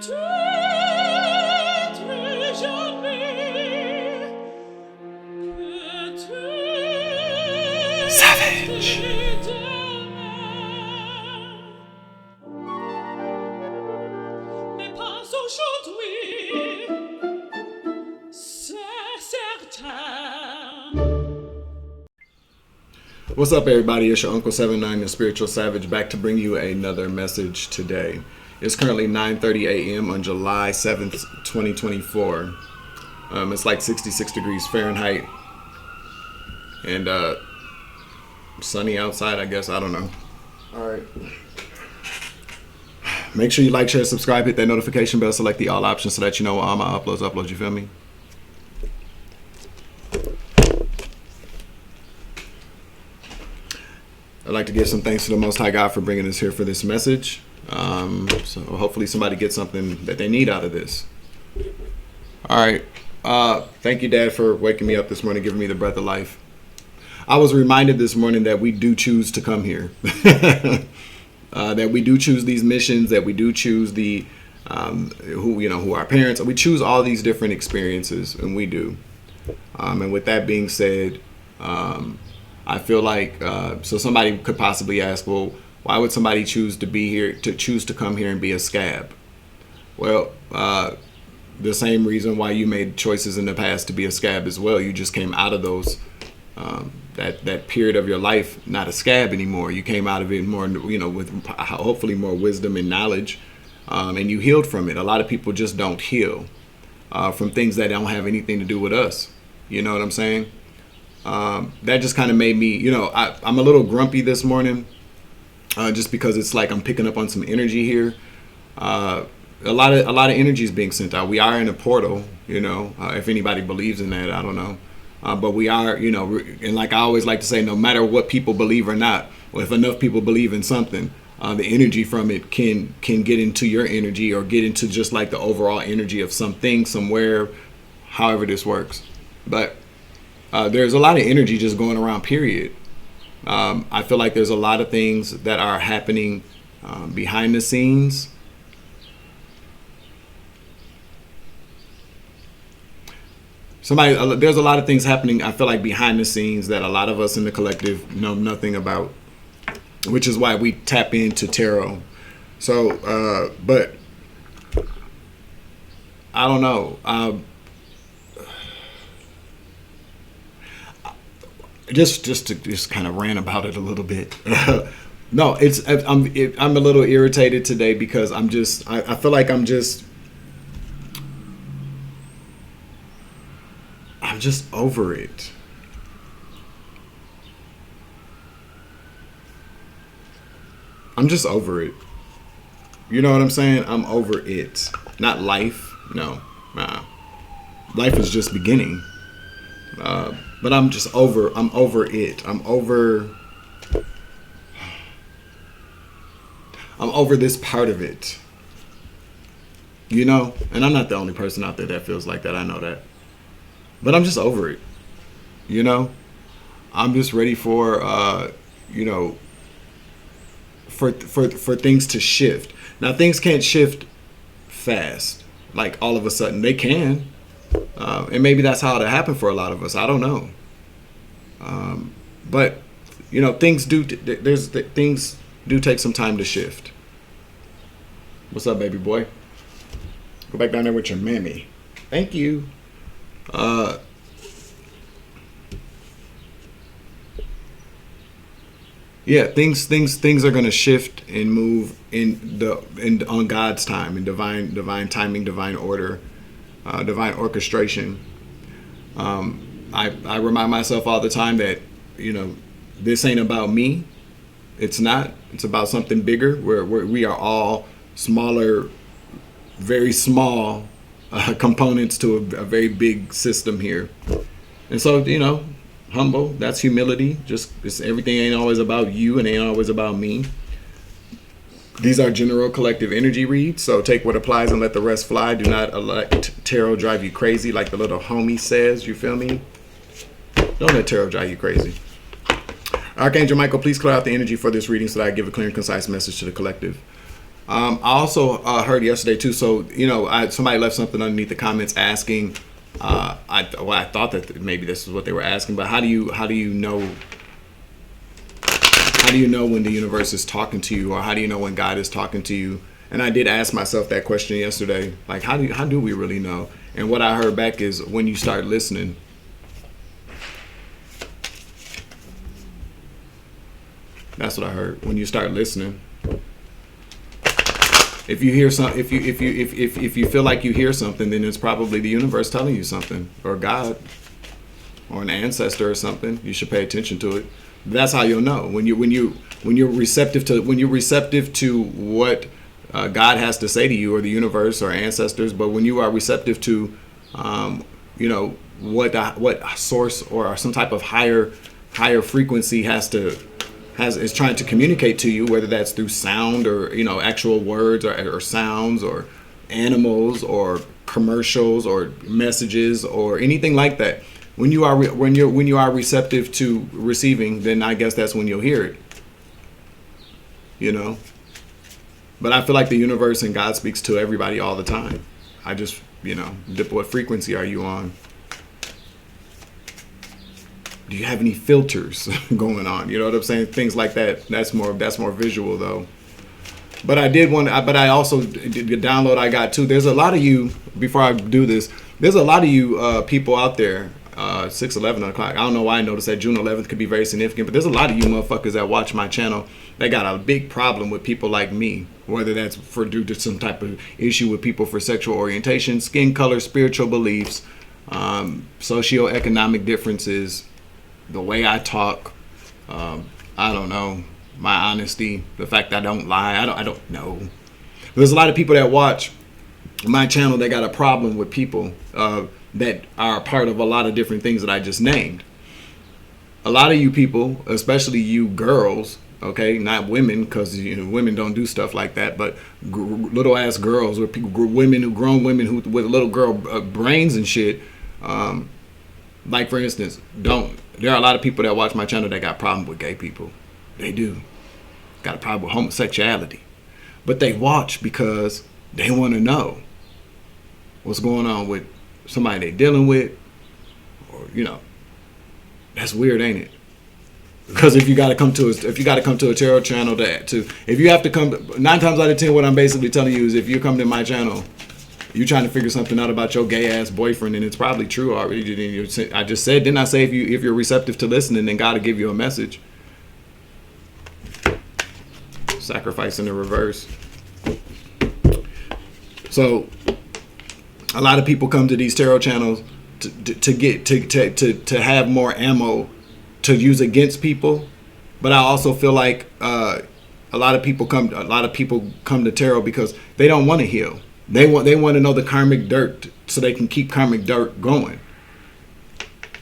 Savage. What's up, everybody? It's your Uncle 79, the Spiritual Savage, back to bring you another message today. It's currently 9:30 a.m. on July 7th, 2024. It's like 66 degrees Fahrenheit and sunny outside, I guess. I don't know. All right. Make sure you like, share, subscribe, hit that notification bell, select the all options so that you know all my uploads, you feel me? I'd like to give some thanks to the Most High God for bringing us here for this message. So hopefully somebody gets something that they need out of this. All right. Thank you, Dad, for waking me up this morning, giving me the breath of life. I was reminded this morning that we do choose to come here. That we do choose these missions, that we do choose the who our parents are. We choose all these different experiences, and we do. And with that being said, I feel like so somebody could possibly ask, well, why would somebody choose to come here and be a scab? Well, the same reason why you made choices in the past to be a scab as well. You just came out of those that period of your life not a scab anymore. You came out of it more, with hopefully more wisdom and knowledge, and you healed from it. A lot of people just don't heal from things that don't have anything to do with us. You know what I'm saying? That just kind of made me, I'm a little grumpy this morning, just because it's like I'm picking up on some energy here. A lot of energy is being sent out. We are in a portal, if anybody believes in that, I don't know. But we are, and like I always like to say, no matter what people believe or not, or if enough people believe in something, the energy from it can get into your energy or get into just like the overall energy of something, somewhere, however this works. But there's a lot of energy just going around, period. I feel like there's a lot of things that are happening behind the scenes. There's a lot of things happening, I feel like, behind the scenes that a lot of us in the collective know nothing about, which is why we tap into tarot. So, but I don't know. Just to kind of rant about it a little bit. No, I'm a little irritated today because I feel like I'm just over it. I'm just over it. You know what I'm saying? I'm over it. Not life. No. Life is just beginning. But I'm over it. I'm over this part of it. And I'm not the only person out there that feels like that. I know that. But I'm just over it. I'm just ready for for things to shift. Now, things can't shift fast. Like all of a sudden they can. And maybe that's how it happened for a lot of us. I don't know. But things do take some time to shift. What's up, baby boy? Go back down there with your mammy. Thank you. Yeah, things are gonna shift and move on God's time, in divine timing, divine order, divine orchestration. I remind myself all the time that this ain't about me. It's not. It's about something bigger. Where we are all smaller, very small components to a very big system here. And so humble. That's humility. Just everything ain't always about you and ain't always about me. These are general collective energy reads, so take what applies and let the rest fly. Do not let tarot drive you crazy, like the little homie says. You feel me? Don't let tarot drive you crazy. Archangel Michael, please clear out the energy for this reading so that I give a clear and concise message to the collective. I also heard yesterday too. So somebody left something underneath the comments asking. I thought that maybe this is what they were asking, but how do you know? How do you know when the universe is talking to you, or how do you know when God is talking to you? And I did ask myself that question yesterday. Like, how do we really know? And what I heard back is when you start listening. That's what I heard. When you start listening. If you hear if you feel like you hear something, then it's probably the universe telling you something, or God, or an ancestor or something. You should pay attention to it. That's how you'll know when you're receptive to what God has to say to you, or the universe, or ancestors. But when you are receptive to what source or some type of higher frequency is trying to communicate to you, whether that's through sound, or actual words, or sounds, or animals, or commercials, or messages, or anything like that. When you are receptive to receiving, then I guess that's when you'll hear it. But I feel like the universe and God speaks to everybody all the time. I just what frequency are you on? Do you have any filters going on? You know what I'm saying? Things like that. That's more visual though. But I also did the download I got too. There's a lot of you, before I do this, there's a lot of you people out there, 6/11 o'clock. I don't know why I noticed that June 11th could be very significant, but there's a lot of you motherfuckers that watch my channel that got a big problem with people like me, whether that's due to some type of issue with people for sexual orientation, skin color, spiritual beliefs, socioeconomic differences, the way I talk, I don't know, my honesty, the fact that I don't lie, I don't know. There's a lot of people that watch my channel that got a problem with people that are a part of a lot of different things that I just named. A lot of you people, especially you girls, okay, not women, because women don't do stuff like that, but little ass girls, or grown women who with little girl brains and shit. Like for instance, there are a lot of people that watch my channel that got a problem with gay people. They do. Got a problem with homosexuality. But they watch because they want to know what's going on with somebody they're dealing with, or that's weird, ain't it? Because if you got to come to a tarot channel if you have to come, 9 times out of 10, what I'm basically telling you is, if you come to my channel, you're trying to figure something out about your gay ass boyfriend, and it's probably true already. I just said, didn't I say, if you're receptive to listening, then God will give you a message. Sacrifice in the reverse. So a lot of people come to these tarot channels to have more ammo to use against people, but I also feel like a lot of people come to tarot because they don't want to heal. They want to know the karmic dirt so they can keep karmic dirt going.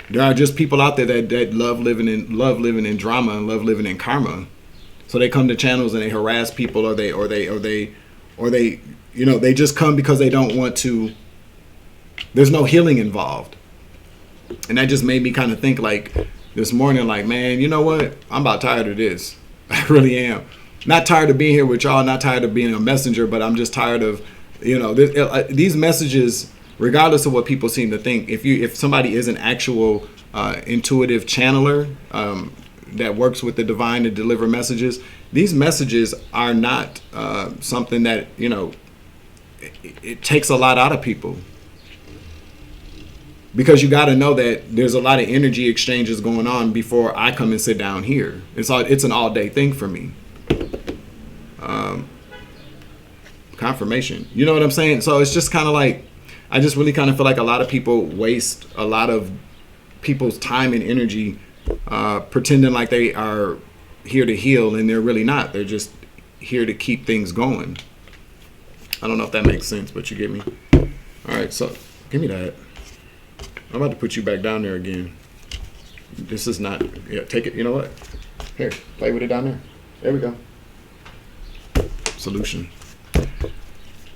There are just people out there that love living in drama and love living in karma. So they come to channels and they harass people, or they they just come because they don't want to. There's no healing involved. And that just made me kind of think, like, this morning, like, man, you know what? I'm about tired of this. I really am. Not tired of being here with y'all, not tired of being a messenger, but I'm just tired of, these messages, regardless of what people seem to think. If somebody is an actual intuitive channeler that works with the divine to deliver messages, these messages are not something that, it takes a lot out of people. Because you got to know that there's a lot of energy exchanges going on before I come and sit down here. It's an all day thing for me. Confirmation. You know what I'm saying? So it's just kind of like, I just really kind of feel like a lot of people waste a lot of people's time and energy pretending like they are here to heal, and they're really not. They're just here to keep things going. I don't know if that makes sense, but you get me. All right, so give me that. I'm about to put you back down there again. This is not, take it, you know what? Here, play with it down there. There we go. Solution.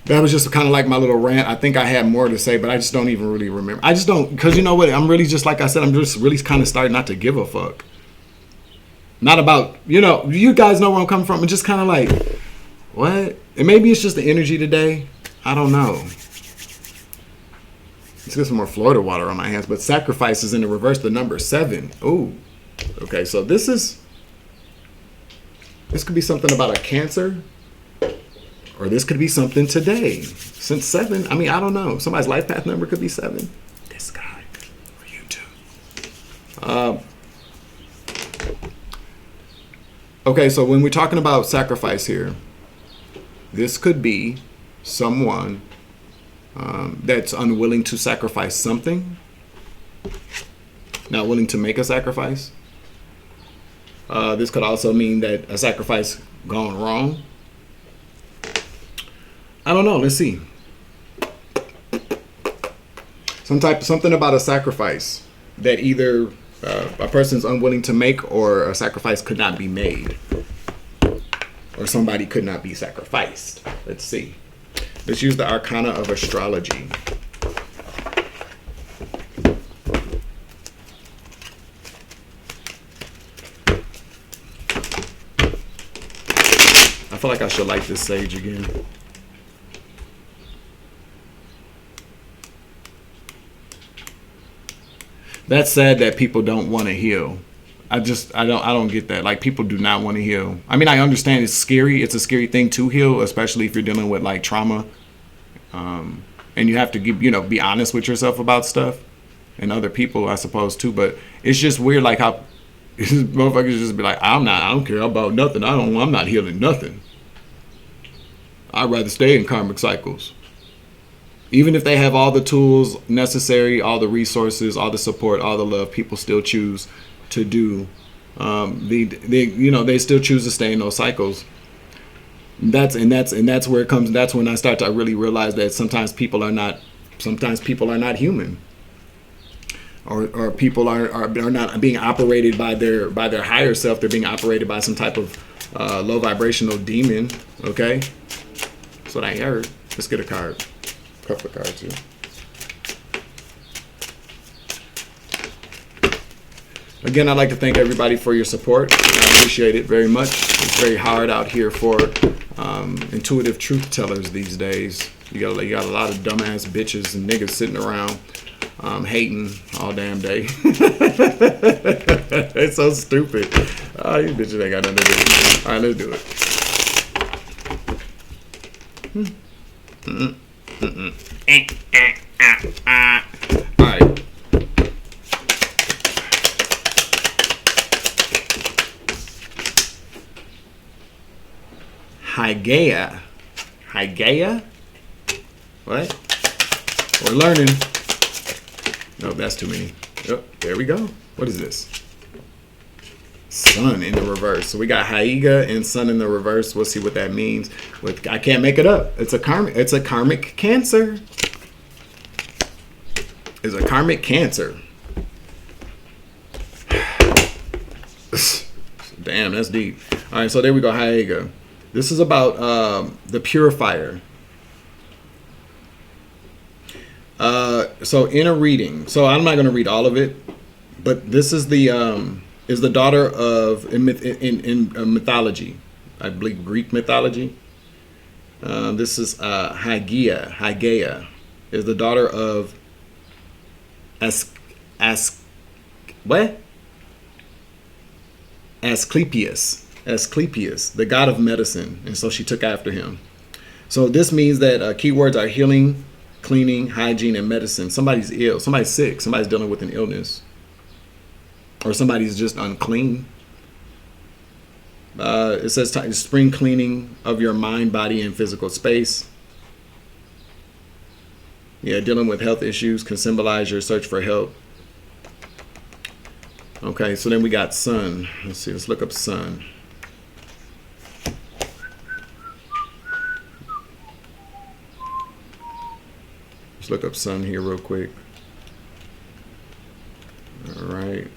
That was just kind of like my little rant. I think I had more to say, but I just don't even really remember. I just don't, because you know what? I'm really just, like I said, I'm just really kind of starting not to give a fuck. Not about, you guys know where I'm coming from. It's just kind of like, What? And maybe it's just the energy today. I don't know. Let's get some more Florida water on my hands. But sacrifice is in the reverse, the number 7. Ooh. Okay, so this could be something about a Cancer. Or this could be something today. Since 7, I mean, I don't know. Somebody's life path number could be 7. This guy. For you too. Okay, so when we're talking about sacrifice here, this could be someone that's unwilling to sacrifice something, not willing to make a sacrifice. This could also mean that a sacrifice gone wrong. I don't know. Let's see. Something about a sacrifice that either a person's unwilling to make, or a sacrifice could not be made, or somebody could not be sacrificed. Let's see. Let's use the arcana of astrology. I feel like I should light this sage again. That's sad that people don't want to heal. I don't get that. Like, people do not want to heal. I mean, I understand it's scary. It's a scary thing to heal, especially if you're dealing with like trauma. And you have to be honest with yourself about stuff, and other people, I suppose, too. But it's just weird, like how motherfuckers just be like, I don't care about nothing. I'm not healing nothing. I'd rather stay in karmic cycles. Even if they have all the tools necessary, all the resources, all the support, all the love, people still choose to do. They still choose to stay in those cycles. That's where it comes. That's when I start to really realize that sometimes people are not human, or people are not being operated by their higher self. They're being operated by some type of low vibrational demon. Okay, that's what I heard. Let's get a card. Couple of cards here. Again, I'd like to thank everybody for your support. I appreciate it very much. It's very hard out here for intuitive truth tellers these days. You got a lot of dumbass bitches and niggas sitting around hating all damn day. It's so stupid. Oh, these bitches ain't got nothing to do. All right, let's do it. All right. Hygeia? What? We're learning. Nope, that's too many. Oh, there we go. What is this? Sun in the reverse. So we got Haiga and Sun in the reverse. We'll see what that means. I can't make it up. It's a karmic Cancer. It's a karmic Cancer. Damn, that's deep. All right, so there we go. Haiga. This is about the purifier. So in a reading, so I'm not going to read all of it, but this is the daughter of in mythology, I believe Greek mythology. This is Hygeia. Hygeia is the daughter of Asclepius, the god of medicine, and so she took after him. So this means that keywords are healing, cleaning, hygiene, and medicine. Somebody's ill, somebody's sick, somebody's dealing with an illness, or somebody's just unclean. It says spring cleaning of your mind, body, and physical space. Yeah, dealing with health issues can symbolize your search for help. Okay, so then we got Sun. Let's see, let's look up Sun. Let's look up Sun here real quick. All right.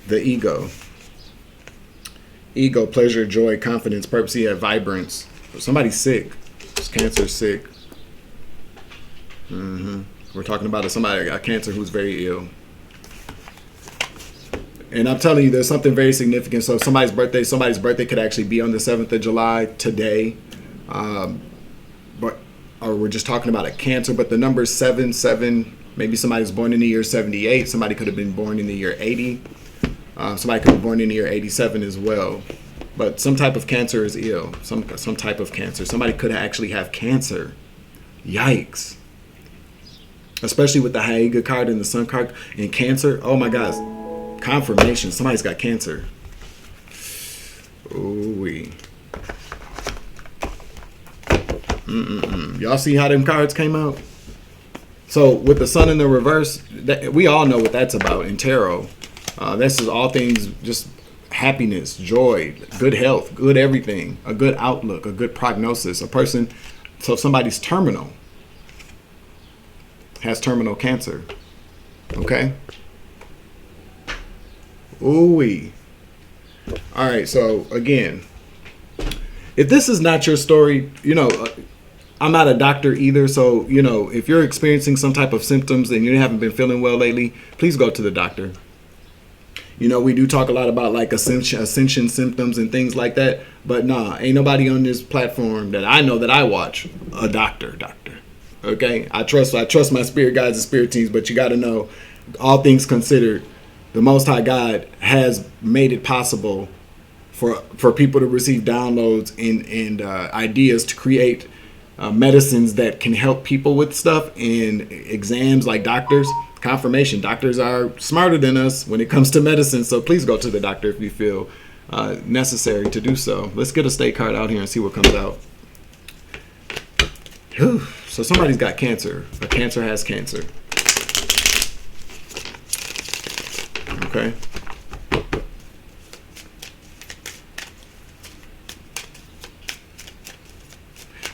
The ego. Ego, pleasure, joy, confidence, purpose, yeah, vibrance. Somebody's sick. This Cancer's sick. We're talking about somebody that got cancer who's very ill. And I'm telling you, there's something very significant. So somebody's birthday could actually be on the 7th of July today. But or we're just talking about a Cancer, but the number 7. Maybe somebody's born in the year 78. Somebody could have been born in the year 80. Somebody could be born in the year 87 as well. But some type of cancer is ill. Some type of cancer. Somebody could actually have cancer. Yikes. Especially with the Haiga card and the Sun card and Cancer. Oh my God. Confirmation. Somebody's got cancer. Ooh-wee. Y'all see how them cards came out? So with the Sun in the reverse, we all know what that's about in tarot. This is all things just happiness, joy, good health, good everything, a good outlook, a good prognosis. A person, so if somebody's terminal, has terminal cancer. Okay? Ooh-wee. All right, so again, if this is not your story, I'm not a doctor either, so, if you're experiencing some type of symptoms and you haven't been feeling well lately, please go to the doctor. We do talk a lot about like ascension symptoms and things like that, but nah, ain't nobody on this platform that I know that I watch a doctor. Okay? I trust my spirit guides and spirit teams, but you got to know, all things considered, the Most High God has made it possible for people to receive downloads and ideas to create medicines that can help people with stuff, and exams like doctors. Confirmation. Doctors are smarter than us when it comes to medicine, so please go to the doctor if you feel necessary to do so. Let's get a state card out here and see what comes out. Whew. So somebody's got cancer. A Cancer has cancer. Okay.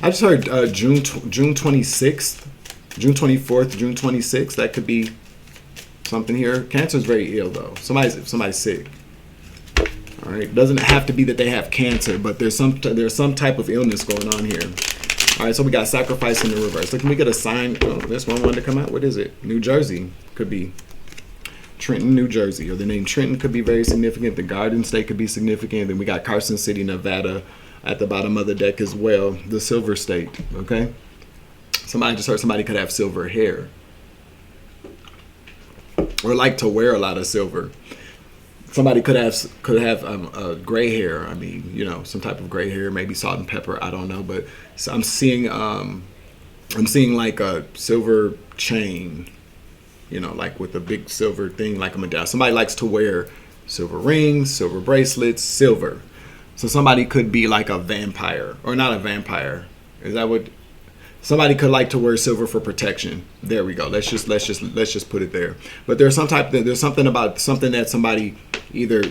I just heard June 26th, June 24th, June 26th. That could be something here. Cancer is very ill though. Somebody's sick. All right. Doesn't have to be that they have cancer, but there's some type of illness going on here. All right. So we got sacrifice in the reverse. So can we get a sign? Oh, this one wanted to come out. What is it? New Jersey. Could be Trenton, New Jersey, or the name Trenton could be very significant. The Garden State could be significant. Then we got Carson City, Nevada, at the bottom of the deck as well. The Silver State. Okay. I just heard somebody could have silver hair, or like to wear a lot of silver. Somebody could have gray hair. I mean, some type of gray hair, maybe salt and pepper. I don't know, but I'm seeing like a silver chain, like with a big silver thing, like a medallion. Somebody likes to wear silver rings, silver bracelets, silver. So somebody could be like a vampire, or not a vampire. Is that what? Somebody could like to wear silver for protection. There we go. Let's just put it there. But there's something about something that somebody either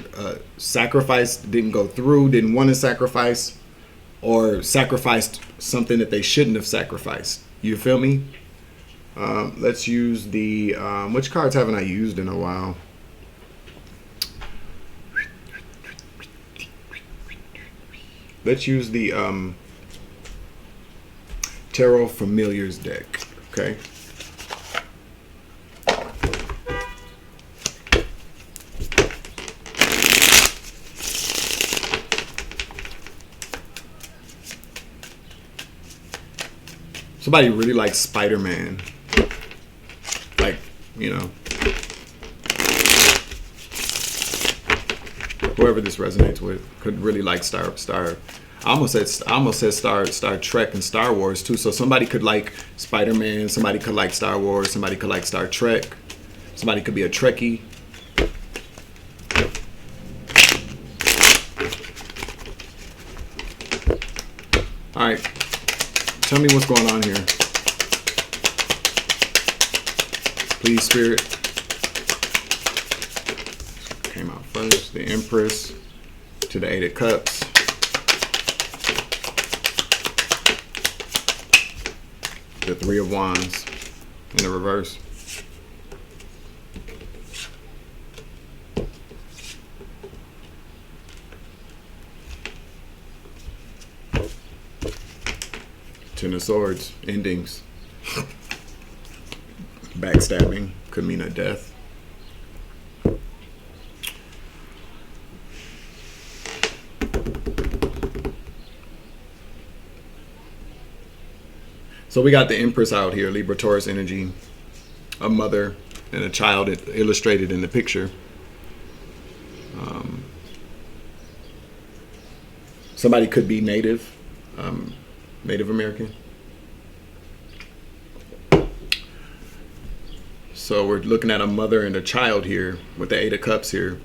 sacrificed, didn't go through, didn't want to sacrifice, or sacrificed something that they shouldn't have sacrificed. You feel me? Let's use the which cards haven't I used in a while? Let's use the Tarot Familiars deck. Okay. Somebody really likes Spider-Man. Like, whoever this resonates with could really like Star. I almost said Star Trek and Star Wars too. So somebody could like Spider-Man, somebody could like Star Wars, somebody could like Star Trek, somebody could be a Trekkie. All right, tell me what's going on here, please, Spirit. Came out first, the Empress to the Eight of Cups. The Three of Wands in the reverse. Ten of Swords, endings. Backstabbing could mean a death. So we got the Empress out here, Libra Taurus energy, a mother and a child illustrated in the picture. Somebody could be Native American. So we're looking at a mother and a child here with the Eight of Cups here.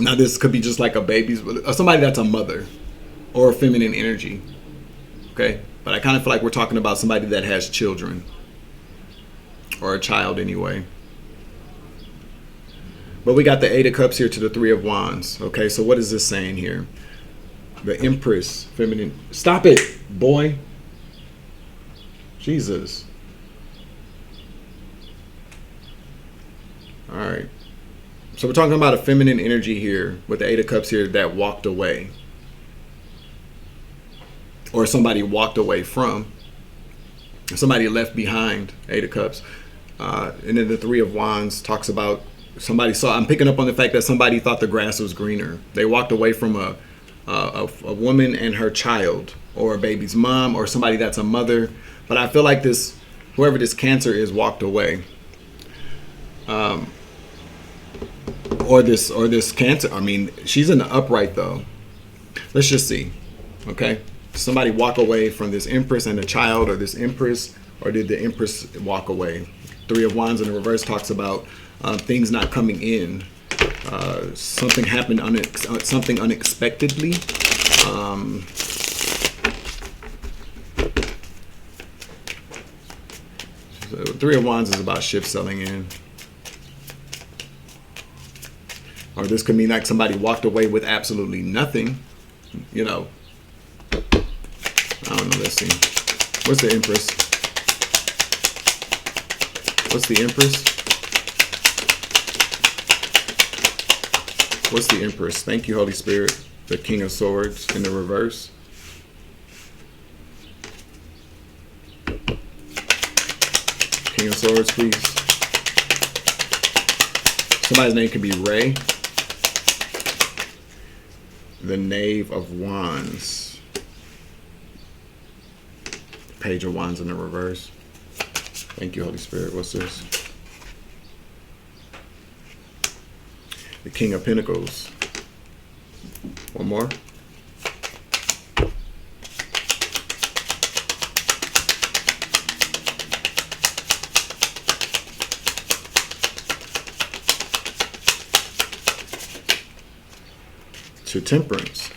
Now this could be just like a baby's, somebody that's a mother or a feminine energy. Okay, but I kind of feel like we're talking about somebody that has children or a child anyway. But we got the Eight of Cups here to the Three of Wands. Okay, so what is this saying here? The Empress, feminine. Stop it, boy. Jesus. All right. So we're talking about a feminine energy here with the Eight of Cups here that walked away. Or somebody walked away from. Somebody left behind, Eight of Cups. And then the Three of Wands talks about somebody saw, I'm picking up on the fact that somebody thought the grass was greener. They walked away from a woman and her child, or a baby's mom, or somebody that's a mother. But I feel like this, whoever this Cancer is, walked away. Or this Cancer, I mean, she's in the upright though. Let's just see. Okay. Somebody walk away from this Empress and a child, or this Empress, or did the Empress walk away? Three of Wands in the reverse talks about things not coming in. Something happened, something unexpectedly. So Three of Wands is about shift selling in. Or this could mean like somebody walked away with absolutely nothing. You know, I don't know. Let's see. What's the Empress? What's the Empress? What's the Empress? Thank you, Holy Spirit. The King of Swords in the reverse. King of Swords, please. Somebody's name could be Ray. The Knave of Wands. Page of Wands in the reverse. Thank you, Holy Spirit. What's this? The King of Pentacles. One more. To Temperance.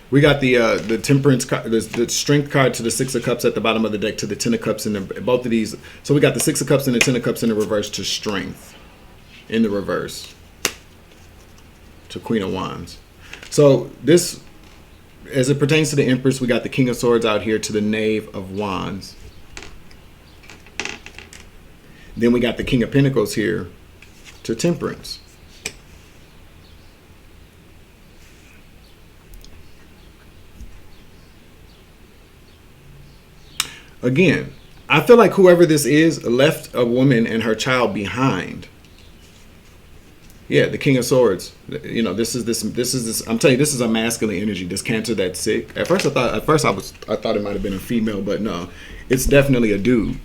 We got the Temperance card, the Strength card to the Six of Cups at the bottom of the deck, to the Ten of Cups in both of these. So we got the Six of Cups and the Ten of Cups in the reverse to Strength in the reverse to Queen of Wands. So this, as it pertains to the Empress, we got the King of Swords out here to the Knave of Wands. Then we got the King of Pentacles here to Temperance. Again, I feel like whoever this is left a woman and her child behind. Yeah, the King of Swords. You know, this is this. I'm telling you, this is a masculine energy. This Cancer that's sick. At first, I thought it might have been a female, but no, it's definitely a dude.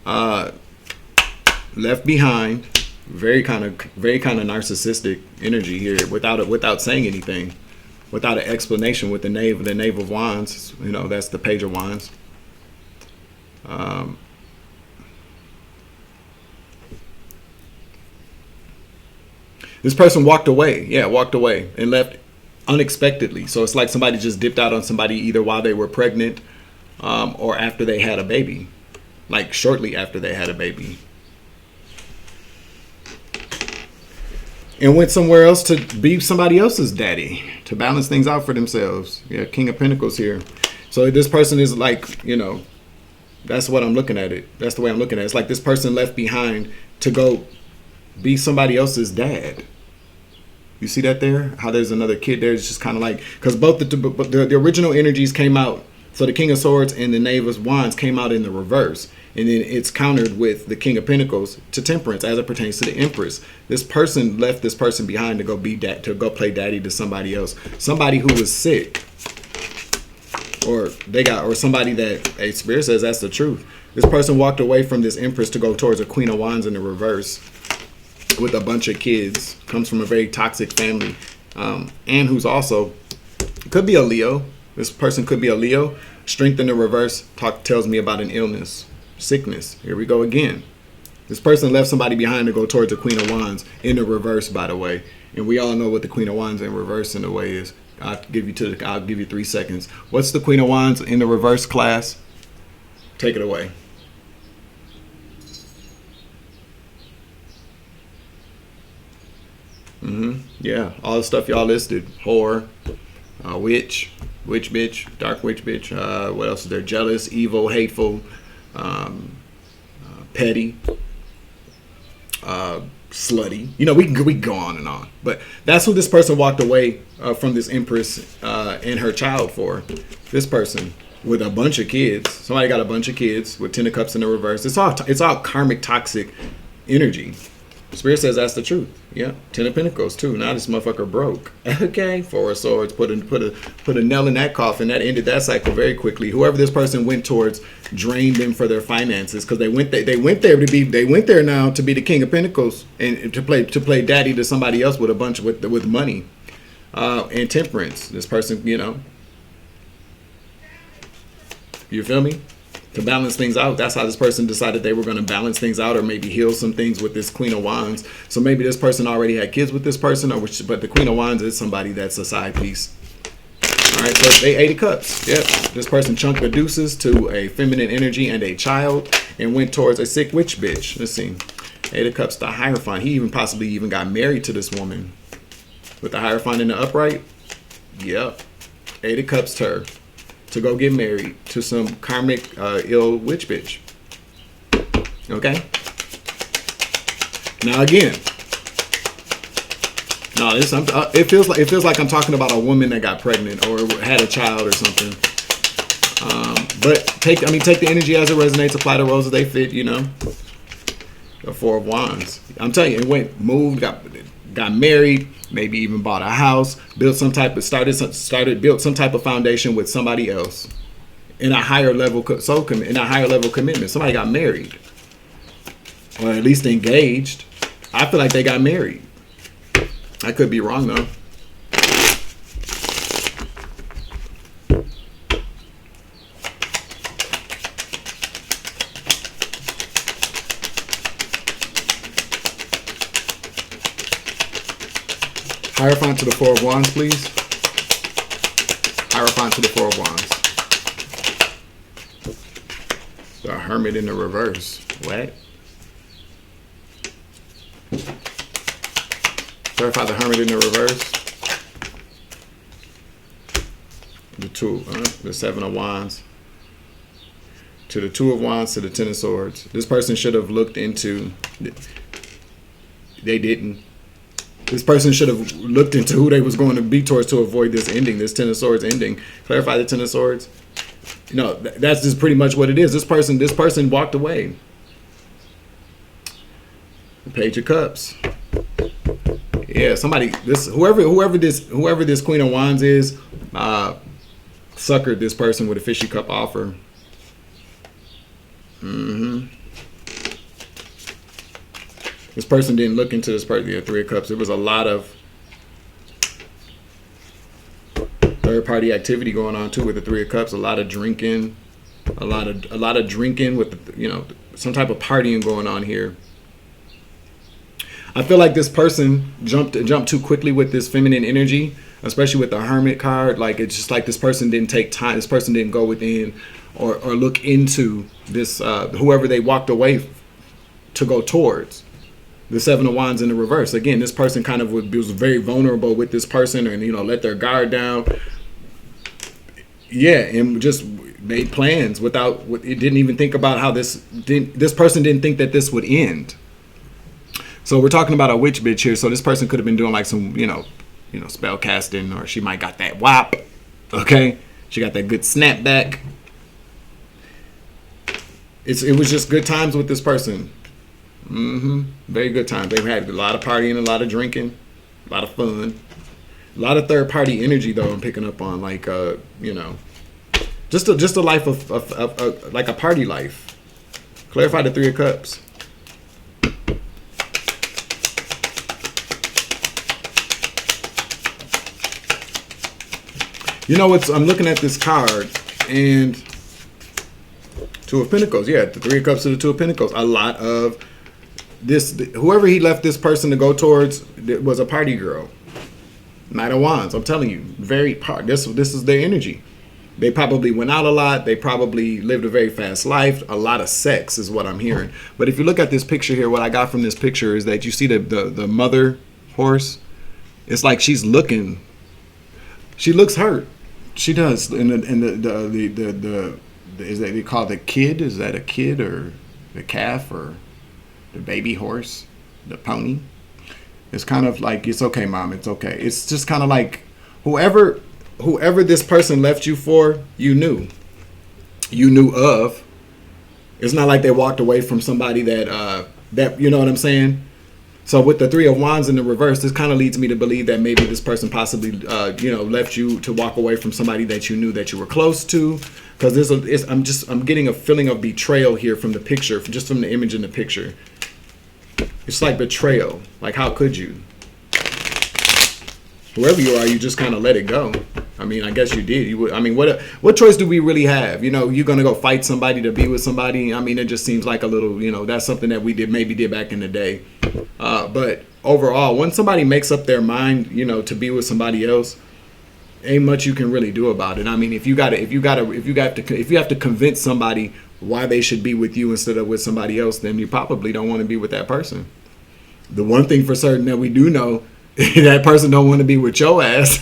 Left behind, very kind of narcissistic energy here, without saying anything, without an explanation. With the Knave of Wands, you know, that's the Page of Wands. This person walked away, and left unexpectedly. So it's like somebody just dipped out on somebody either while they were pregnant, or after they had a baby, like shortly after they had a baby. And went somewhere else to be somebody else's daddy, to balance things out for themselves. Yeah, King of Pentacles here. So this person is like, you know, that's what I'm looking at it. That's the way I'm looking at it. It's like this person left behind to go be somebody else's dad. You see that there? How there's another kid there. It's just kind of like, because both the original energies came out So the King of Swords and the Knave of Wands came out in the reverse. And then it's countered with the King of Pentacles to Temperance as it pertains to the Empress. This person left this person behind to go play daddy to somebody else. Somebody who was sick. Or somebody that a spirit says that's the truth. This person walked away from this Empress to go towards a Queen of Wands in the reverse with a bunch of kids. Comes from a very toxic family. And who's also, could be a Leo. This person could be a Leo. Strength in the reverse tells me about an illness, sickness. Here we go again. This person left somebody behind to go towards the Queen of Wands in the reverse, by the way. And we all know what the Queen of Wands in reverse in the way is. I'll give you 3 seconds. What's the Queen of Wands in the reverse, class? Take it away. Yeah, all the stuff y'all listed. Whore, witch bitch, dark witch bitch. What else is there? Jealous, evil, hateful, petty, slutty. You know, we can go on and on. But that's who this person walked away from this Empress and her child for. This person with a bunch of kids. Somebody got a bunch of kids with 10 of Cups in the reverse. It's all karmic, toxic energy. Spirit says that's the truth. Yeah, 10 of Pentacles too. Now this motherfucker broke. Okay, 4 of Swords put a nail in that coffin. That ended that cycle very quickly. Whoever this person went towards drained them for their finances because they went there now to be the King of Pentacles and to play daddy to somebody else with a bunch with money and Temperance. This person, you feel me? To balance things out. That's how this person decided they were going to balance things out or maybe heal some things with this Queen of Wands. So maybe this person already had kids with this person, but the Queen of Wands is somebody that's a side piece. All right, so they 8 of Cups. Yep. This person chunked the deuces to a feminine energy and a child and went towards a sick witch bitch. Let's see. 8 of Cups, the Hierophant. He possibly got married to this woman. With the Hierophant in the upright. Yep. 8 of Cups to her. To go get married to some karmic ill witch bitch. Okay. Now again, it feels like I'm talking about a woman that got pregnant or had a child or something. But take the energy as it resonates. Apply the roles as they fit. The 4 of Wands. I'm telling you, moved, got married. Maybe even bought a house, built some type of foundation with somebody else in a higher level commitment. Somebody got married, or at least engaged. I feel like they got married. I could be wrong though. Hierophant to the 4 of Wands, please. Hierophant to the 4 of Wands. The Hermit in the reverse. What? Clarify the Hermit in the reverse. The 7 of Wands. To the 2 of Wands, to the 10 of Swords. This person should have looked into... They didn't. This person should have looked into who they was going to be towards to avoid this ending, this 10 of Swords ending. Clarify the 10 of Swords. That's just pretty much what it is. This person walked away. The Page of Cups. Yeah, whoever this Queen of Wands is, suckered this person with a fishy cup offer. This person didn't look into this person. The 3 of Cups. There was a lot of third-party activity going on too with the 3 of Cups. A lot of drinking, a lot of drinking with some type of partying going on here. I feel like this person jumped too quickly with this feminine energy, especially with the Hermit card. Like it's just like this person didn't take time. This person didn't go within or look into this whoever they walked away to go towards. The 7 of Wands in the reverse. Again, this person kind of was very vulnerable with this person and, let their guard down. Yeah, and just made plans it didn't even think about how this person didn't think that this would end. So we're talking about a witch bitch here. So this person could have been doing like some, spell casting, or she might got that WAP. Okay. She got that good snapback. It was just good times with this person. Very good times. They had a lot of partying, a lot of drinking, a lot of fun, a lot of third party energy though. I'm picking up on like you know, just a life of like a party life. Clarify the Three of Cups. You know what's? I'm looking at this card and Two of Pentacles. Yeah, the Three of Cups to the Two of Pentacles. A lot of this. Whoever he left this person to go towards was a party girl. Knight of Wands. I'm telling you, very part. This is their energy. They probably went out a lot. They probably lived a very fast life. A lot of sex is what I'm hearing. But if you look at this picture here, what I got from this picture is that you see the mother horse. It's like she's looking. She looks hurt. She does. And the is that they call the kid? Is that a kid or the calf or the baby horse, the pony? It's kind of like, it's okay, mom. It's okay. It's just kind of like whoever this person left you for, you knew of. It's not like they walked away from somebody that you know what I'm saying. So with the Three of Wands in the reverse, this kind of leads me to believe that maybe this person possibly, left you to walk away from somebody that you knew that you were close to. Because I'm getting a feeling of betrayal here from the picture, just from the image in the picture. It's like betrayal. Like, how could you? Whoever you are, you just kind of let it go. I mean, I guess you did. You would. I mean, what choice do we really have? You know, you're gonna go fight somebody to be with somebody. I mean, it just seems like a little. You know, that's something that we maybe did back in the day. But overall, when somebody makes up their mind, you know, to be with somebody else, ain't much you can really do about it. I mean, if you have to convince somebody why they should be with you instead of with somebody else, then you probably don't want to be with that person. The one thing for certain that we do know, that person don't want to be with your ass.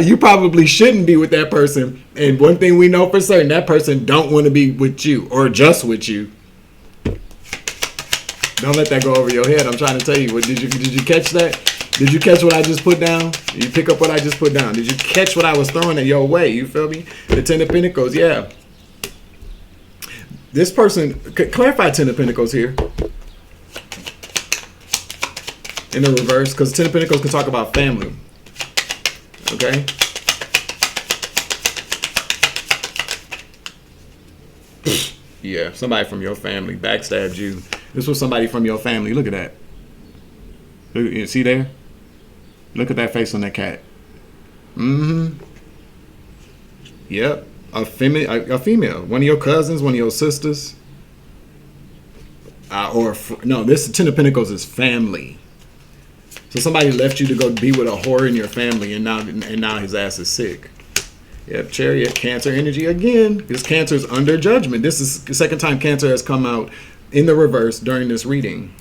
You probably shouldn't be with that person. And one thing we know for certain, that person don't want to be with you or just with you. Don't let that go over your head. I'm trying to tell you. What did you catch that? Did you catch what I just put down? Did you pick up what I just put down? Did you catch what I was throwing at your way? You feel me? The Ten of Pentacles, yeah. This person, clarify Ten of Pentacles here. In the reverse, because Ten of Pentacles can talk about family. Okay? Yeah, somebody from your family backstabbed you. This was somebody from your family. Look at that. Look, you see there? Look at that face on that cat. Yep. A female. One of your cousins, one of your sisters. No, this Ten of Pentacles is family. So somebody left you to go be with a whore in your family, and now his ass is sick. Yep, Chariot, Cancer energy again. This Cancer is under judgment. This is the second time Cancer has come out in the reverse during this reading.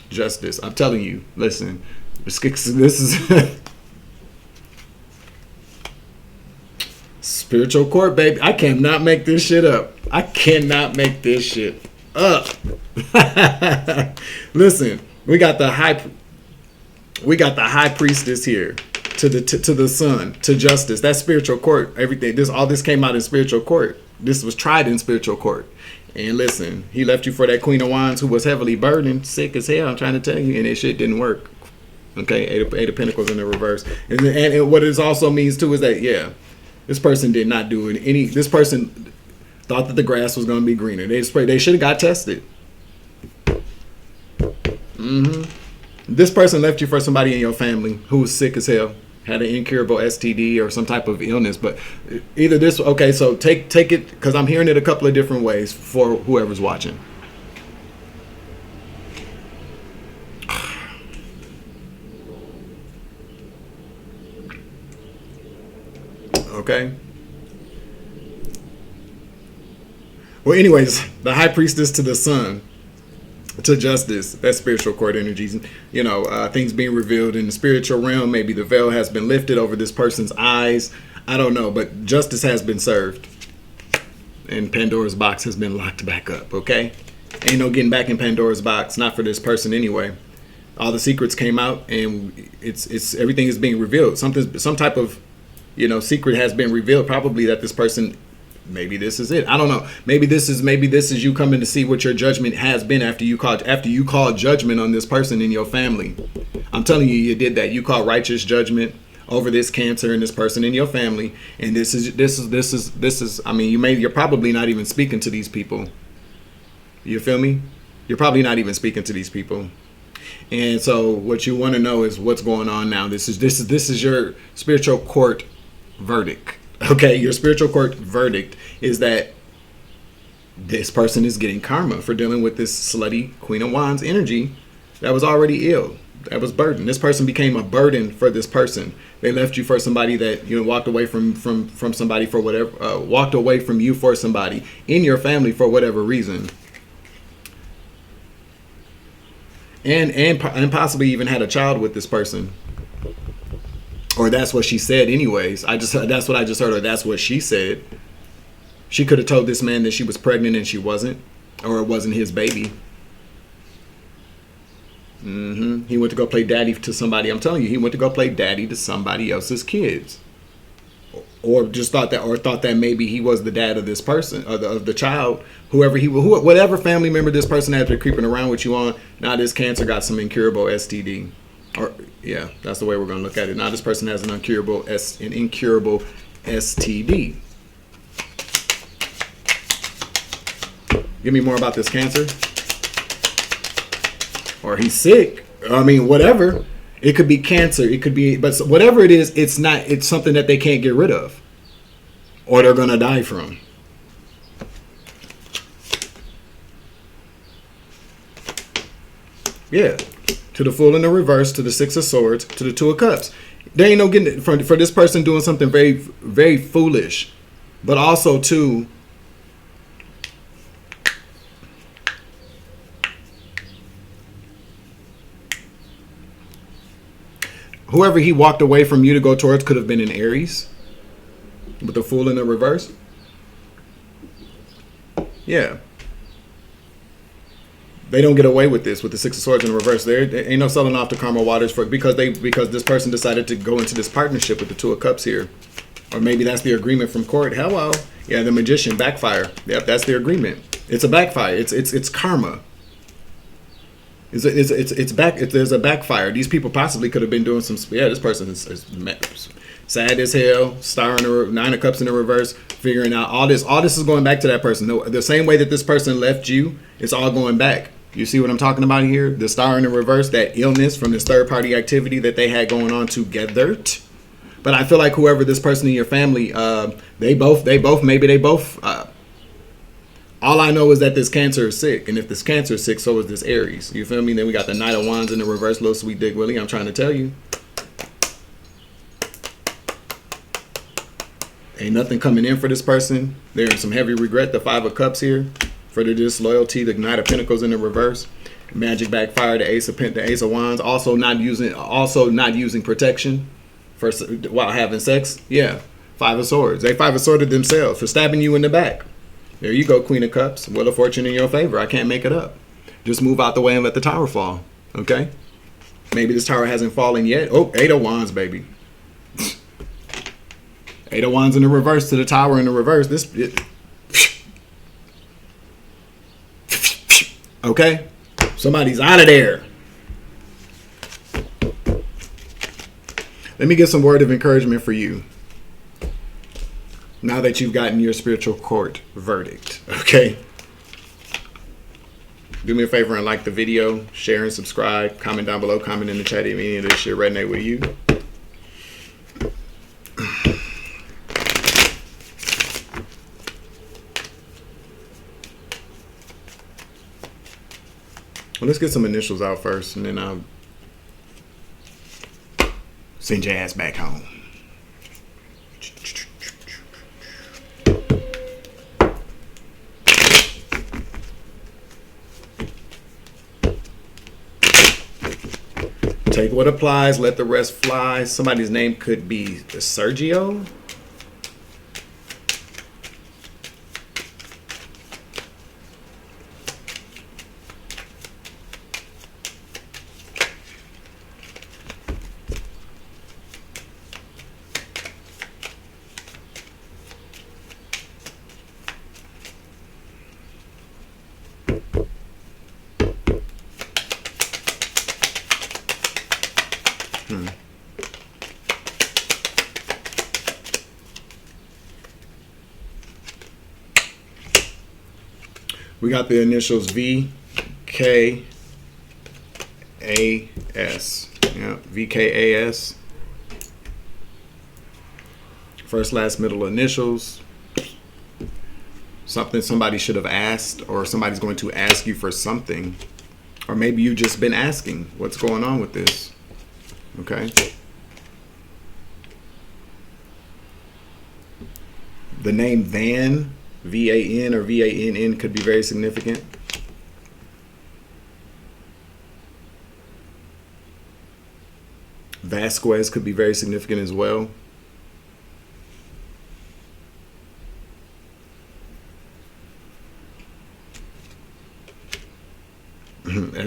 Justice. I'm telling you. Listen. This is spiritual court, baby. I cannot make this shit up. I cannot make this shit up. Listen, we got the high priestess here. To the sun, to justice. That's spiritual court. Everything. All this came out in spiritual court. This was tried in spiritual court. And listen, he left you for that Queen of Wands who was heavily burdened, sick as hell. I'm trying to tell you, and that shit didn't work. Okay, Eight of Pentacles in the reverse. And what it also means too is that this person did not do any. This person thought that the grass was going to be greener. They should have got tested. This person left you for somebody in your family who was sick as hell. Had an incurable STD or some type of illness, but either this. Okay, so take it, because I'm hearing it a couple of different ways for whoever's watching. Okay. Well, anyways, the high priestess to the sun. To justice, that's spiritual court energies. You know, things being revealed in the spiritual realm. Maybe the veil has been lifted over this person's eyes. I don't know, but justice has been served. And Pandora's box has been locked back up, okay? Ain't no getting back in Pandora's box, not for this person anyway. All the secrets came out, and it's everything is being revealed. Some type of, secret has been revealed. Probably that this person, maybe this is it. I don't know. Maybe this is you coming to see what your judgment has been after you called judgment on this person in your family. I'm telling you, you did that. You called righteous judgment over this cancer and this person in your family, and this is. I mean, you're probably not even speaking to these people. You feel me? You're probably not even speaking to these people. And so what you want to know is what's going on now. This is your spiritual court verdict. Okay, your spiritual court verdict is that this person is getting karma for dealing with this slutty Queen of Wands energy that was already ill, that was burdened. This person became a burden for this person. They left you for somebody that walked away from somebody for whatever, walked away from you for somebody in your family for whatever reason. And possibly even had a child with this person, or that's what she said. Anyways, that's what I just heard, or that's what she said. She could have told this man that she was pregnant and she wasn't, or it wasn't his baby. He went to go play daddy to somebody. I'm telling you, he went to go play daddy to somebody else's kids, or thought that maybe he was the dad of this person, of the child. Whatever family member this person has been creeping around with you on, now this cancer got some incurable STD. Or yeah, that's the way we're gonna look at it. Now this person has an incurable STD. Give me more about this cancer. Or he's sick. I mean, whatever. It could be cancer. It could be, but whatever it is, it's something that they can't get rid of, or they're gonna die from. Yeah, to the Fool in the reverse, to the Six of Swords, to the Two of Cups. There ain't no getting it for this person doing something very, very foolish, but also too. Whoever he walked away from you to go towards could have been an Aries, with the Fool in the reverse. Yeah. They don't get away with this with the Six of Swords in the reverse. There ain't no selling off the karma waters because this person decided to go into this partnership with the Two of Cups here, or maybe that's the agreement from court. Hello, yeah, the Magician backfire. Yep, that's the agreement. It's a backfire. It's karma. There's a backfire. These people possibly could have been doing some. Yeah, this person is sad as hell. Star in the Nine of Cups in the reverse. Figuring out all this. All this is going back to that person. The same way that this person left you, it's all going back. You see what I'm talking about here? The Star in the reverse, that illness from this third party activity that they had going on together. But I feel like whoever this person in your family, they both. All I know is that this cancer is sick, and if this cancer is sick, so is this Aries. You feel me? Then we got the Knight of Wands in the reverse, little sweet Dick Willie. I'm trying to tell you, ain't nothing coming in for this person. They're in some heavy regret. The Five of Cups here for the disloyalty. The Knight of Pentacles in the reverse. Magic backfire. The Ace of Wands. Also not using protection while having sex. Yeah. Five of Swords. They Five of Sworded themselves for stabbing you in the back. There you go, Queen of Cups. Wheel of Fortune in your favor. I can't make it up. Just move out the way and let the tower fall. Okay? Maybe this tower hasn't fallen yet. Oh, Eight of Wands, baby. Eight of Wands in the reverse to the tower in the reverse. Okay? Somebody's out of there. Let me get some word of encouragement for you. Now that you've gotten your spiritual court verdict, okay? Do me a favor and like the video, share and subscribe, comment down below, comment in the chat if any of this shit resonate with you. Well, let's get some initials out first, and then I'll send your ass back home. Take what applies, let the rest fly. Somebody's name could be Sergio. We got the initials V, K, A, S. Yeah, VKAS. First, last, middle initials. Something somebody should have asked, or somebody's going to ask you for something. Or maybe you've just been asking, what's going on with this? Okay. The name Van, V-A-N or V-A-N-N, could be very significant. Vasquez could be very significant as well.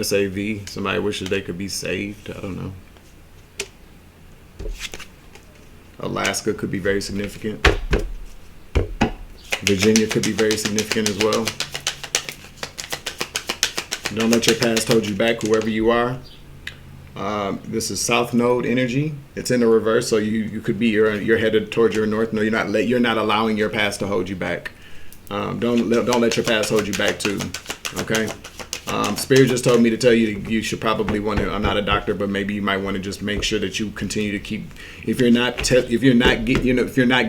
SAV, somebody wishes they could be saved. I don't know. Alaska could be very significant. Virginia could be very significant as well. Don't let your past hold you back, whoever you are. This is South Node energy. It's in the reverse, so you could be you're headed towards your north. No, you're not allowing your past to hold you back. Don't let your past hold you back too. Okay. Spirit just told me to tell you you should probably want to. I'm not a doctor, but maybe you might want to just make sure that you continue to keep. If you're not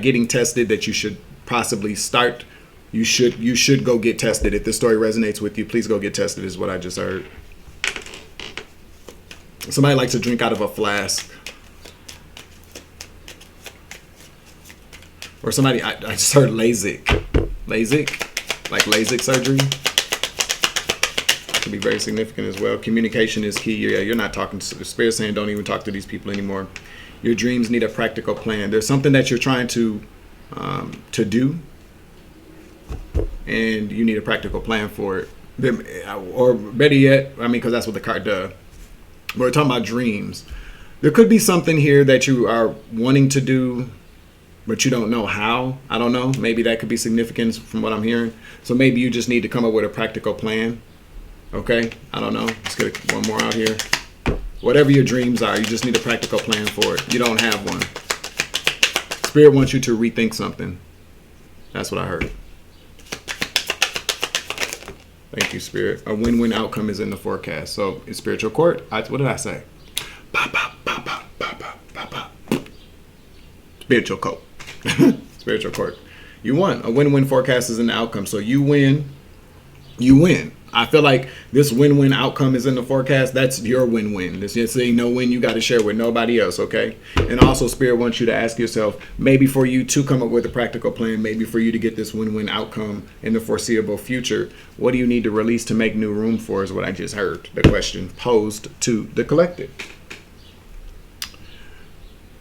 getting tested, that you should possibly start. You should go get tested. If this story resonates with you, please go get tested. Is what I just heard. Somebody likes to drink out of a flask. Or somebody, I just heard LASIK. LASIK? Like LASIK surgery? Could be very significant as well. Communication is key. Yeah, you're not talking to the spirit, saying don't even talk to these people anymore. Your dreams need a practical plan. There's something that you're trying to do, and you need a practical plan for it. Or better yet, I mean, because that's what the card does. We're talking about dreams. There could be something here that you are wanting to do, but you don't know how. I don't know. Maybe that could be significant from what I'm hearing. So maybe you just need to come up with a practical plan. Okay? I don't know. Let's get one more out here. Whatever your dreams are, you just need a practical plan for it. You don't have one. Spirit wants you to rethink something. That's what I heard. Thank you, Spirit. A win-win outcome is in the forecast. So, in spiritual court, what did I say? Spiritual court. Spiritual court. You won. A win-win forecast is in the outcome. So, you win. You win. I feel like this win-win outcome is in the forecast. That's your win-win. This just saying no win you got to share with nobody else, okay? And also, Spirit wants you to ask yourself, maybe for you to come up with a practical plan, maybe for you to get this win-win outcome in the foreseeable future, what do you need to release to make new room for is what I just heard. The question posed to the collective.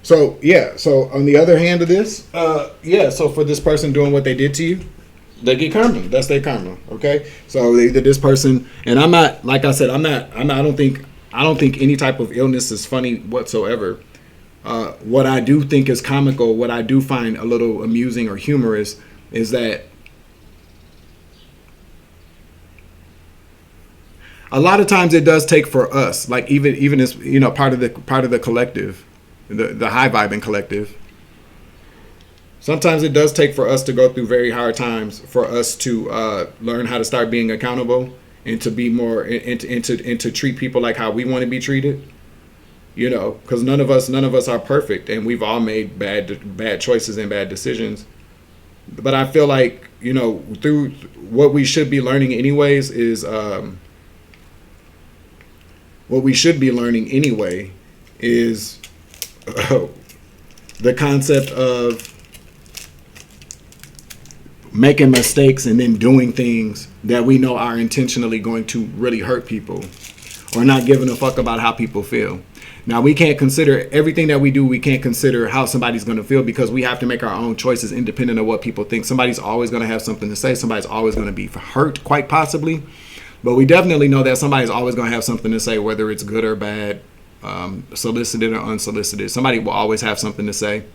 So, yeah. So, on the other hand of this, so for this person doing what they did to you, they get karma. That's their karma. Okay. So this person, and I'm not, like I said, I don't think any type of illness is funny whatsoever. What I do think is comical, what I do find a little amusing or humorous is that a lot of times it does take for us, like even as, part of the collective, the high vibing collective. Sometimes it does take for us to go through very hard times for us to learn how to start being accountable and to be more and to treat people like how we want to be treated. Because none of us are perfect, and we've all made bad choices and bad decisions. But I feel like through what we should be learning anyways is the concept of making mistakes and then doing things that we know are intentionally going to really hurt people, or not giving a fuck about how people feel. Now, we can't consider everything that we do. We can't consider how somebody's going to feel, because we have to make our own choices independent of what people think. Somebody's always going to have something to say. Somebody's always going to be hurt, quite possibly. But we definitely know that somebody's always going to have something to say, whether it's good or bad, solicited or unsolicited. Somebody will always have something to say.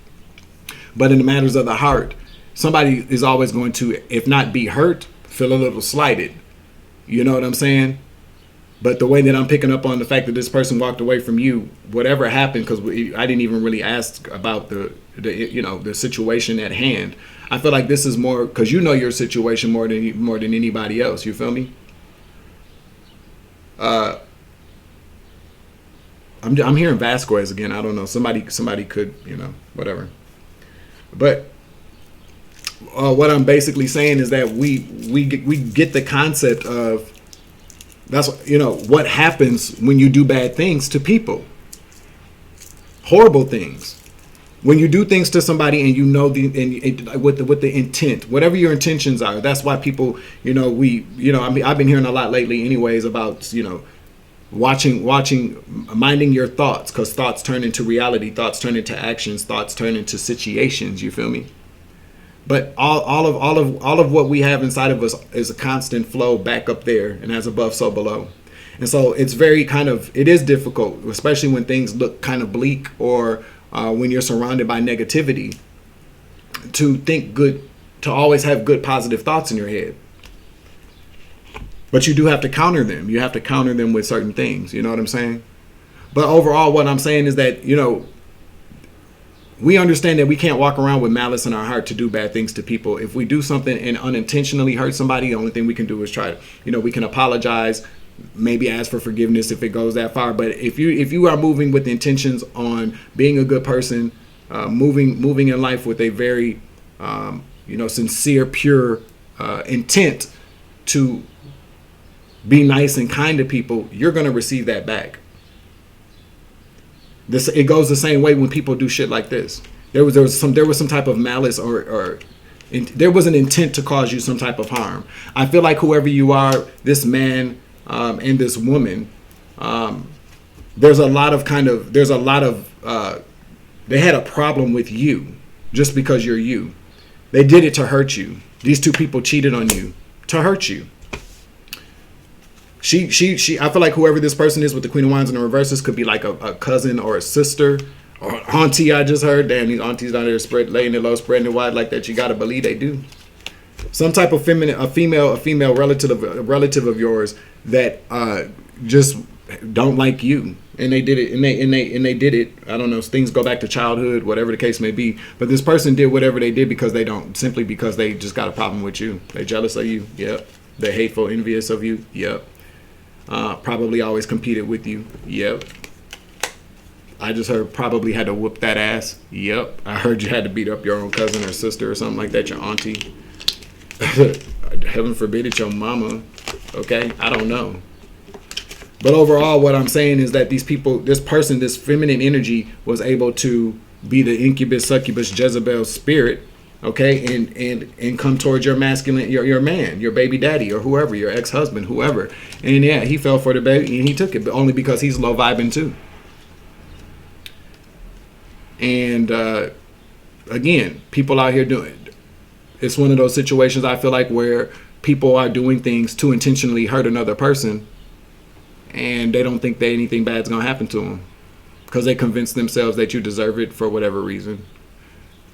But in the matters of the heart, somebody is always going to, if not be hurt, feel a little slighted. You know what I'm saying? But the way that I'm picking up on the fact that this person walked away from you, whatever happened, because I didn't even really ask about the situation at hand. I feel like this is more because you know your situation more than anybody else. You feel me? I'm hearing Vasquez again. I don't know. Somebody could, whatever. But what I'm basically saying is that we get the concept of that's what happens when you do bad things to people. Horrible things. When you do things to somebody and with the intent, whatever your intentions are. That's why people, I've been hearing a lot lately anyways about, watching, minding your thoughts, because thoughts turn into reality, thoughts turn into actions, thoughts turn into situations. You feel me? But all of what we have inside of us is a constant flow back up there, and as above, so below. And so it's it is difficult, especially when things look kind of bleak, or when you're surrounded by negativity, to think good, to always have good positive thoughts in your head. But you do have to counter them. You have to counter them with certain things. You know what I'm saying? But overall, what I'm saying is that, we understand that we can't walk around with malice in our heart to do bad things to people. If we do something and unintentionally hurt somebody, the only thing we can do is try to, we can apologize, maybe ask for forgiveness if it goes that far. But if you are moving with intentions on being a good person, moving in life with a very, sincere, pure intent to be nice and kind to people, you're going to receive that back. It goes the same way when people do shit like this. There was some type of malice or there was an intent to cause you some type of harm. I feel like whoever you are, this man and this woman, there's a lot of they had a problem with you just because you're you. They did it to hurt you. These two people cheated on you to hurt you. She I feel like whoever this person is with the Queen of Wands in the reverses could be like a cousin or a sister or auntie. I just heard, damn, these aunties down there laying it low, spreading it wide like that. You got to believe they do. Some type of a female relative of yours that just don't like you, and they did it, and they did it. I don't know. Things go back to childhood, whatever the case may be. But this person did whatever they did because they just got a problem with you. They jealous of you. Yep. They're hateful, envious of you. Yep. Probably always competed with you. Yep. I just heard probably had to whoop that ass. Yep. I heard you had to beat up your own cousin or sister or something like that, your auntie. Heaven forbid it's your mama. Okay? I don't know. But overall, what I'm saying is that these people, this person, this feminine energy was able to be the incubus, succubus, Jezebel spirit. Okay, and come towards your masculine, your man, your baby daddy, or whoever, your ex-husband, whoever. And yeah, he fell for the baby and he took it, but only because he's low vibing too. And again, people out here doing it. It's one of those situations I feel like where people are doing things to intentionally hurt another person, and they don't think that anything bad's gonna happen to them because they convince themselves that you deserve it for whatever reason.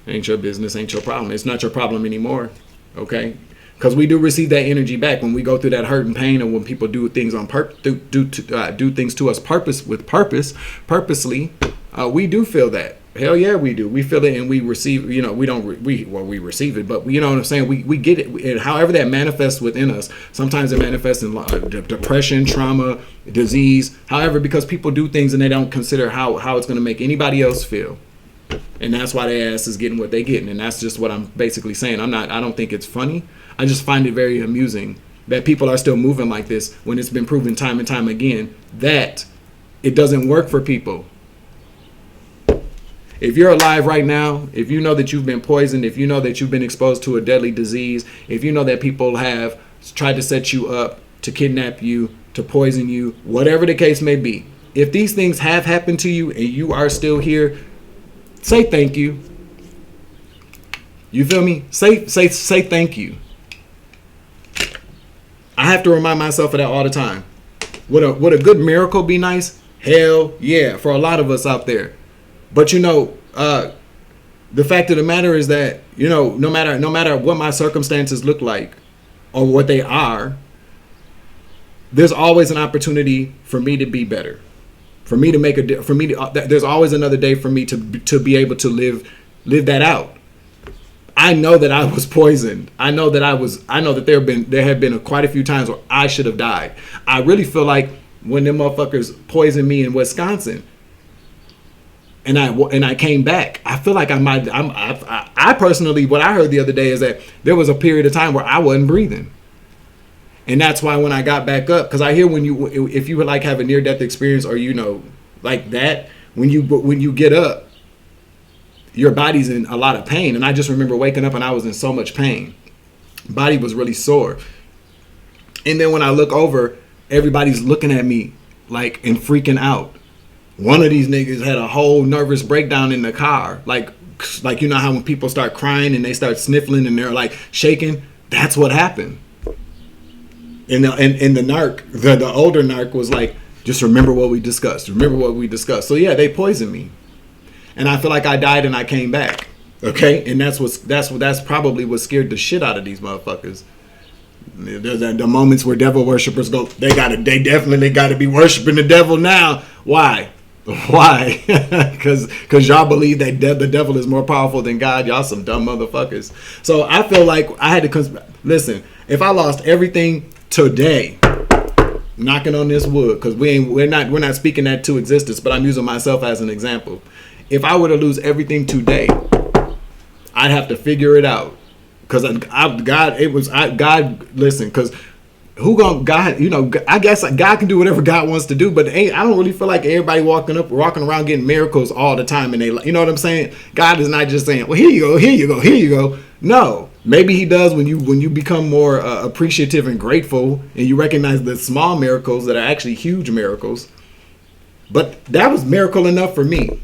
Ain't your business, ain't your problem. It's not your problem anymore, okay? Because we do receive that energy back when we go through that hurt and pain, and when people do things on do things to us purposely. We do feel that. Hell yeah, we do. We feel it, and we receive. We receive it, but you know what I'm saying. We get it, and however that manifests within us. Sometimes it manifests in depression, trauma, disease. However, because people do things and they don't consider how it's going to make anybody else feel. And that's why their ass is getting what they getting. And that's just what I'm basically saying. I don't think it's funny. I just find it very amusing that people are still moving like this when it's been proven time and time again that it doesn't work for people. If you're alive right now, if you know that you've been poisoned, if you know that you've been exposed to a deadly disease, if you know that people have tried to set you up, to kidnap you, to poison you, whatever the case may be, if these things have happened to you and you are still here, say thank you. You feel me? Say thank you. I have to remind myself of that all the time. Would a good miracle be nice? Hell yeah, for a lot of us out there. But the fact of the matter is that, no matter what my circumstances look like or what they are, there's always an opportunity for me to be better, for me to make there's always another day for me to be able to live that out. I know that I was poisoned. I know that there have been quite a few times where I should have died. I really feel like when them motherfuckers poisoned me in Wisconsin, and I came back, I feel like I personally, what I heard the other day is that there was a period of time where I wasn't breathing. And that's why when I got back up, because I hear if you would like have a near-death experience or, like that, when you get up, your body's in a lot of pain. And I just remember waking up and I was in so much pain. Body was really sore. And then when I look over, everybody's looking at me like and freaking out. One of these niggas had a whole nervous breakdown in the car. Like you know how when people start crying and they start sniffling and they're like shaking? That's what happened. And the narc, the older narc was like, just remember what we discussed. Remember what we discussed. So yeah, they poisoned me. And I feel like I died and I came back. Okay? And that's probably what scared the shit out of these motherfuckers. There's the moments where devil worshippers go, they definitely gotta be worshiping the devil now. Why? Why? Because y'all believe that the devil is more powerful than God. Y'all some dumb motherfuckers. So I feel like I had to listen. If I lost everything today, knocking on this wood, because we're not speaking that to existence, but I'm using myself as an example. If I were to lose everything today, I'd have to figure it out. Because God. Listen, because I guess God can do whatever God wants to do, but I don't really feel like everybody walking around getting miracles all the time, and you know what I'm saying? God is not just saying, well, here you go. No, maybe he does when you become more appreciative and grateful, and you recognize the small miracles that are actually huge miracles. But that was miracle enough for me.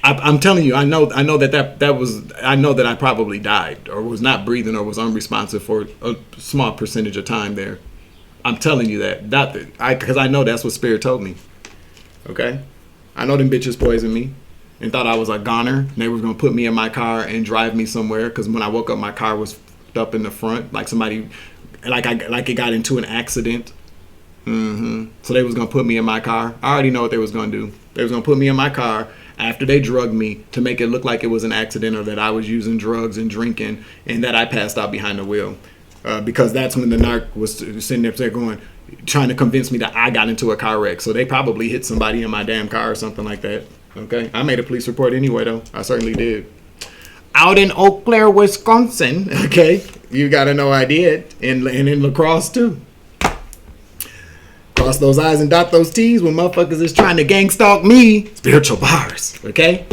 I'm telling you, I know that I probably died or was not breathing or was unresponsive for a small percentage of time there. I'm telling you that because I know that's what Spirit told me. Okay, I know them bitches poisoned me and thought I was a goner. And they were gonna put me in my car and drive me somewhere because when I woke up, my car was up in the front, like somebody, like it got into an accident. So they was gonna put me in my car. I already know what they was gonna do. They was gonna put me in my car after they drugged me to make it look like it was an accident or that I was using drugs and drinking and that I passed out behind the wheel. Because that's when the narc was sitting there trying to convince me that I got into a car wreck. So they probably hit somebody in my damn car or something like that. Okay. I made a police report anyway, though. I certainly did. Out in Eau Claire, Wisconsin. Okay. You got to know I did. And in La Crosse, too. Cross those I's and dot those T's when motherfuckers is trying to gang stalk me. Spiritual bars, okay?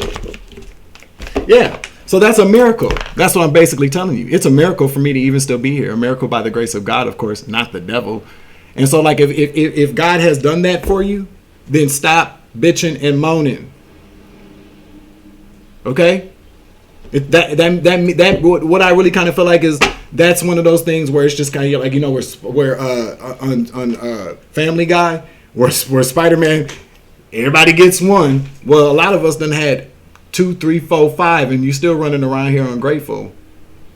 Yeah, so that's a miracle. That's what I'm basically telling you. It's a miracle for me to even still be here. A miracle by the grace of God, of course, not the devil. And so, like, if God has done that for you, then stop bitching and moaning. Okay? What I really kind of feel like is that's one of those things where it's just kind of like, you know, where on Family Guy, where Spider-Man, everybody gets one. Well, a lot of us done had 2, 3, 4, 5, and you still running around here ungrateful,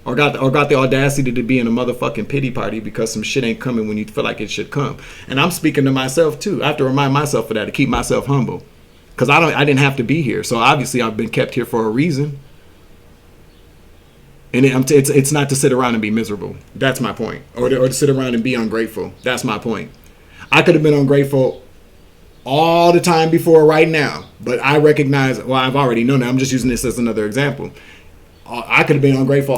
or got the audacity to be in a motherfucking pity party because some shit ain't coming when you feel like it should come. And I'm speaking to myself too. I have to remind myself of that to keep myself humble, because I didn't have to be here. So obviously I've been kept here for a reason. And it's not to sit around and be miserable. That's my point. Or to sit around and be ungrateful. That's my point. I could have been ungrateful all the time before right now. But I recognize, well, I've already known that. I'm just using this as another example. I could have been ungrateful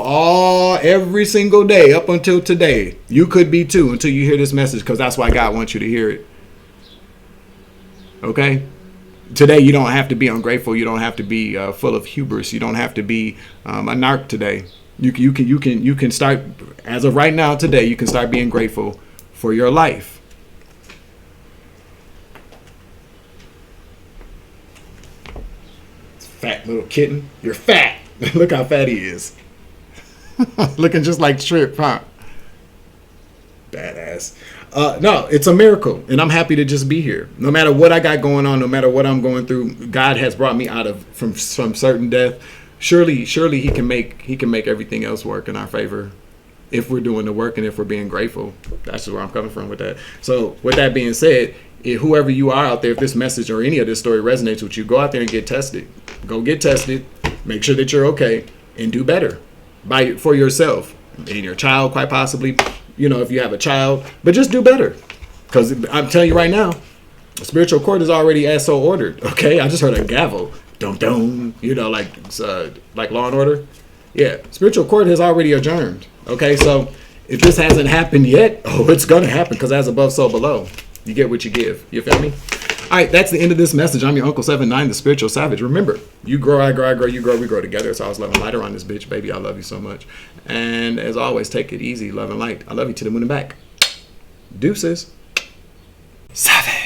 every single day up until today. You could be too until you hear this message, because that's why God wants you to hear it. Okay? Today, you don't have to be ungrateful. You don't have to be full of hubris. You don't have to be a narc today. You can start, as of right now today, you can start being grateful for your life. Fat little kitten. You're fat. Look how fat he is. Looking just like Trip, huh? Badass. No, it's a miracle, and I'm happy to just be here. No matter what I got going on, no matter what I'm going through, God has brought me out of from certain death. Surely he can make everything else work in our favor. if we're doing the work and if we're being grateful. That's where I'm coming from with that. So with that being said, whoever you are out there, if this message or any of this story resonates with you, go out there and get tested. Go get tested. Make sure that you're okay and do better for yourself and your child, quite possibly, if you have a child, but just do better. Because I'm telling you right now, the spiritual court is already as so ordered. Okay. I just heard a gavel. Dum dum. Like Law and Order. Yeah. Spiritual court has already adjourned. Okay. So if this hasn't happened yet, it's going to happen, because as above, so below. You get what you give. You feel me? All right, that's the end of this message. I'm your Uncle 79, the Spiritual Savage. Remember, you grow, I grow, I grow, you grow, we grow together. So I was loving lighter on this bitch, baby. I love you so much. And as always, take it easy, love and light. I love you to the moon and back. Deuces. Savage.